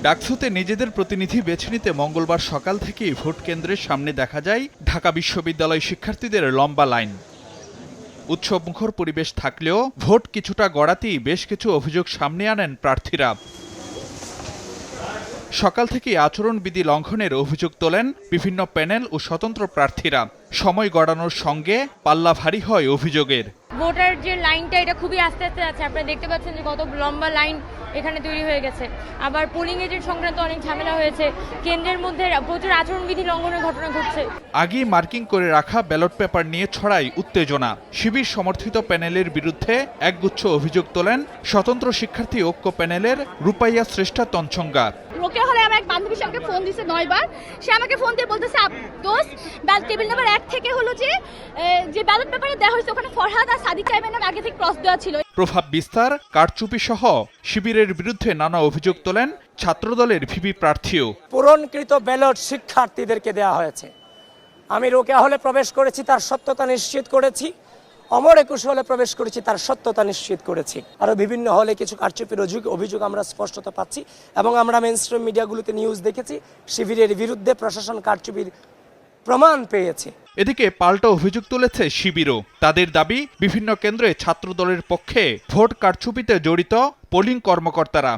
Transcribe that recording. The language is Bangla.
ডাকসুতে নিজেদের প্রতিনিধি বেছে নিতে মঙ্গলবার সকাল থেকেই ভোট কেন্দ্রের সামনে দেখা যায় ঢাকা বিশ্ববিদ্যালয় শিক্ষার্থীদের লম্বা লাইন। উৎসবমুখর পরিবেশ থাকলেও ভোট কিছুটা গড়াতেই বেশ কিছু অভিযোগ সামনে আনেন প্রার্থীরা। সকাল থেকেই আচরণবিধি লঙ্ঘনের অভিযোগ তোলেন বিভিন্ন প্যানেল ও স্বতন্ত্র প্রার্থীরা। সময় গড়ানোর সঙ্গে পাল্লা ভারী হয় অভিযোগের। ভোটার যে লাইনটা এটা খুবই আস্তে আস্তে আছে, আপনারা দেখতে পাচ্ছেন যে কত লম্বা লাইন এখানে তৈরি হয়ে গেছে। আবার পোলিং এজেন্ট সংক্রান্ত অনেক ঝামেলা হয়েছে, কেন্দ্রের মধ্যে প্রচুর আচরণবিধি লঙ্ঘনের ঘটনা ঘটছে। আগেই মার্কিং করে রাখা ব্যালট পেপার নিয়ে ছড়ায় উত্তেজনা। শিবির সমর্থিত প্যানেলের বিরুদ্ধে একগুচ্ছ অভিযোগ তোলেন স্বতন্ত্র শিক্ষার্থী ঐক্য প্যানেলের রূপাইয়া শ্রেষ্ঠা তঞ্চঙ্গা। রোকেয়া হলে আমার এক বান্ধবী আমাকে ফোন দিয়েছে 9 বার। সে আমাকে ফোন দিয়ে বলতেছে দোস্ত ব্যালট টেবিল নাম্বার 1 থেকে হলো যে ব্যালট পেপারে দেওয়া হয়েছে ওখানে ফরহাদ আর সাদিক সাহেবের নাম আগে থেকে ক্রস দেওয়া ছিল। প্রভাব বিস্তার, কারচুপি সহ শিবিরের বিরুদ্ধে নানা অভিযোগ তোলেন ছাত্রদলের ভিপি প্রার্থীও। পূরণকৃত ব্যালট শিক্ষার্থীদেরকে দেওয়া হয়েছে। আমি রোকেয়া হলে প্রবেশ করেছি, তার সত্যতা নিশ্চিত করেছি। অমর 21 হলে প্রবেশ করেছি, তার সত্যতা নিশ্চিত করেছি। আরও বিভিন্ন হলে কিছু কারচুপির অভিযোগ আমরা স্পষ্টতা পাচ্ছি এবং আমরা মেইনস্ট্রিম মিডিয়াগুলোতে নিউজ দেখেছি শিবিরের বিরুদ্ধে প্রশাসন কারচুপির প্রমাণ পেয়েছে। এদিকে পাল্টা অভিযোগ তুলেছে শিবিরও। তাদের দাবি, বিভিন্ন কেন্দ্রে ছাত্রদলের পক্ষে ভোট কারচুপিতে জড়িত পোলিং কর্মকর্তারা।